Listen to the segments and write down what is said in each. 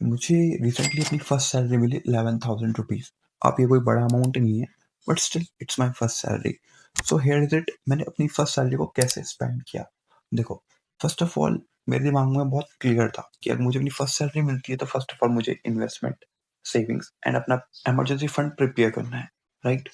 मुझे रिसेंटली अपनी first salary मिली 11,000 rupees. अब ये कोई बड़ा अमाउंट नहीं है, but still it's my first salary. So here is it, मैंने अपनी फर्स्ट सैलरी को कैसे स्पेंड किया। देखो, फर्स्ट ऑफ ऑल मेरे दिमाग में बहुत क्लियर था कि अगर मुझे अपनी फर्स्ट सैलरी मिलती है तो फर्स्ट ऑफ ऑल मुझे इन्वेस्टमेंट, सेविंग्स एंड अपना इमरजेंसी फंड प्रिपेयर करना है, right?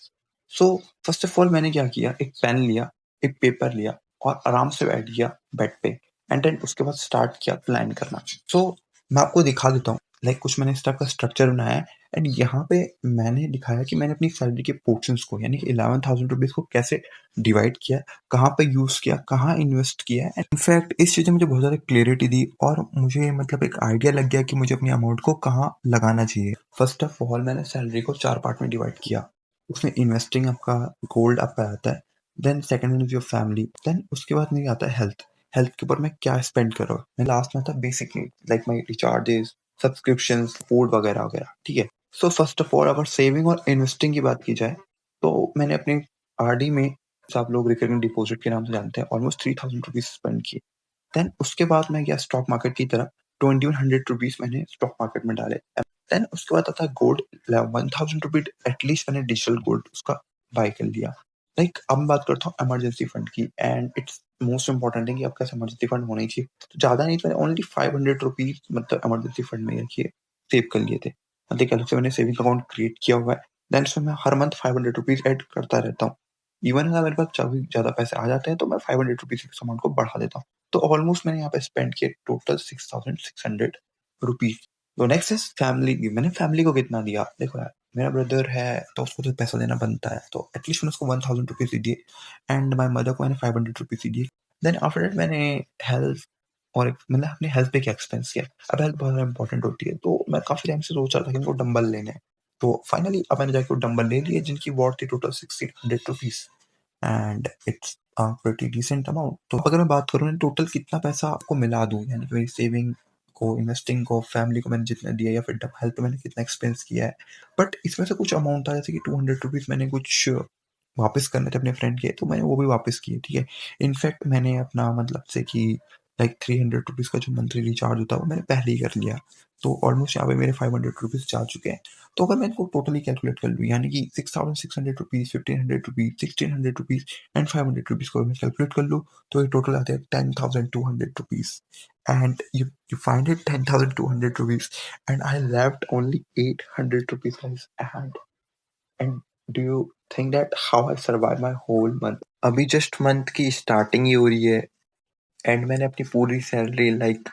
So first of all मैंने क्या किया, एक पेन लिया, एक पेपर लिया और आराम से बैठ गया बेड पे एंड देन उसके बाद स्टार्ट किया प्लान करना। सो मैं आपको दिखा देता हूँ, लाइक कुछ मैंने इस टाइप का स्ट्रक्चर बनाया है एंड यहाँ पे मैंने दिखाया कि मैंने अपनी सैलरी के पोर्शंस को यानी कि 11,000 रुपीज़ को कैसे डिवाइड किया, कहाँ पे यूज़ किया, कहाँ इन्वेस्ट किया है। इनफैक्ट इस चीज़ ने मुझे बहुत ज़्यादा क्लियरिटी दी और मुझे मतलब एक आइडिया लग गया कि मुझे अपनी अमाउंट को कहाँ लगाना चाहिए। फर्स्ट ऑफ ऑल मैंने सैलरी को 4 पार्ट में डिवाइड किया। उसमें इन्वेस्टिंग आपका गोल्ड आपका आता है, then second one is your family, then उसके बाद में आता है हेल्थ। हेल्थ के ऊपर मैं क्या स्पेंड कर रहा हूँ। मैं लास्ट में था basic need like my recharges, subscriptions, food वगैरह वगैरह, ठीक है। सो फर्स्ट ऑफ ऑल अगर सेविंग और इन्वेस्टिंग की बात की जाए तो मैंने अपनी आरडी में, सब लोग रिकरिंग डिपॉजिट के नाम से जानते हैं, ऑलमोस्ट 3,000 रुपीज स्पेंड किए। देन उसके बाद मैं गया स्टॉक मार्केट की तरफ, 2,100 रुपीज मैंने स्टॉक मार्केट में डाले। देन उसके बाद आता गोल्ड, 1,000 रुपीज एटलीस्ट मैंने डिजिटल गोल्ड उसका बाय कर लिया। लाइक अब मैं बात करता हूँ इमरजेंसी फंड की एंड इट्स मोस्ट इंपॉर्टेंट है कि आपका इमरजेंसी फंड होना ही चाहिए। तो ज़्यादा नहीं तो मैंने ओनली 500 रुपीज मतलब इमरजेंसी फंड में रखिए, सेव कर लिए थे। मतलब एक अलग से मैंने सेविंग अकाउंट क्रिएट किया हुआ है। देन उसमें मैं हर मंथ 500 रुपीज ऐड करता रहता हूँ। इवन अगर मेरे पास ज़्यादा पैसे आ जाते हैं तो मैं 500 रुपीज इस अमाउंट को बढ़ा देता हूँ। तो ऑलमोस्ट मैंने यहाँ पे स्पेंड किए टोटल 6,600 रुपीज। तो नेक्स्ट इज फैमिली की। मैंने फैमिली को कितना दिया, देखो यार मेरा ब्रदर है तो उसको तो पैसा देना बनता है, तो एटलीस्ट मैंने उसको 1,000 रुपीज दिए एंड माई मदर को मैंने 500 रुपीज दिए। देन आफ्टर दैट मैंने हेल्थ और मतलब अपने हेल्थ पे क्या एक्सपेंस किया। अब हेल्थ बहुत ज़्यादा इंपॉर्टेंट होती है, तो मैं काफ़ी टाइम से सोच रहा था कि इनको डंबल लेने हैं। तो फाइनली अब मैंने जाके वो डंबल ले लिए जिनकी वॉट थी total 1,600 rupees and it's pretty decent amount. तो अगर मैं बात करूँ टोटल कितना पैसा आपको मिला दूँ, यानी कि मेरी सेविंग को, इन्वेस्टिंग को, फैमिली को मैंने जितना दिया या फिर हेल्थ पे मैंने कितना एक्सपेंस किया है। बट इसमें से कुछ अमाउंट था जैसे कि 200 रुपीज़ मैंने कुछ वापस करने थे अपने फ्रेंड के, तो मैंने वो भी वापस किए, ठीक है। इनफैक्ट मैंने अपना मतलब से कि लाइक 300 रुपीज़ का जो मंथली रिचार्ज होता है वो मैंने पहले ही कर लिया। तो ऑलमोस्ट यहाँ पे मेरे 500 रुपीज़ जा चुके हैं। तो अगर मैं इनको टोटली कैलकुलेट कर लूँ यानी कि 6,600 rupees, 1,500 rupees, 1,600 rupees and 500 rupees को मैं कैलकुलेट कर लूँ तो ये टोटल आते हैं 10,200 rupees. And you find it 10,200 rupees and I left only 800 rupees guys, and do you think that how I survived my whole month? अभी जस्ट मंथ की स्टार्टिंग ही हो रही है एंड मैंने अपनी पूरी सैलरी लाइक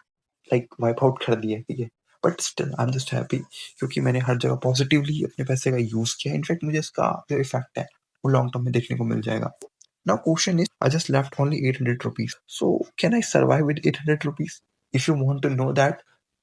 वाइप आउट कर दी है, ठीक है। But still I am just happy क्योंकि मैंने हर जगह पॉजिटिवली अपने पैसे का यूज़ किया। इनफैक्ट मुझे इसका जो इफेक्ट है वो लॉन्ग टर्म में देखने को मिल जाएगा। Now question is I just left only 800 rupees, so can I survive with 800 rupees? If you want to know that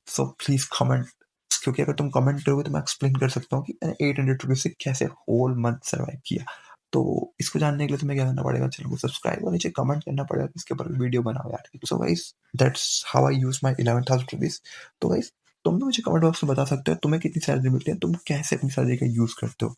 so please comment, क्योंकि अगर तुम कमेंट करोगे तो मैं एक्सप्लेन कर सकता हूँ कि मैंने 800 रुपीज से कैसे होल मंथ सर्वाइव किया। तो इसको जानने के लिए तुम्हें क्या करना पड़ेगा, चैनल को सब्सक्राइब और नीचे कमेंट करना पड़ेगा इसके ऊपर वीडियो बनाओ यार। So guys that's how I use my 11,000 rupees. तो गाइस तुम भी मुझे कमेंट बॉक्स में बता सकते हो तुम्हें कितनी सैलरी मिलती है, तुम कैसे अपनी सैलरी का यूज करते हो।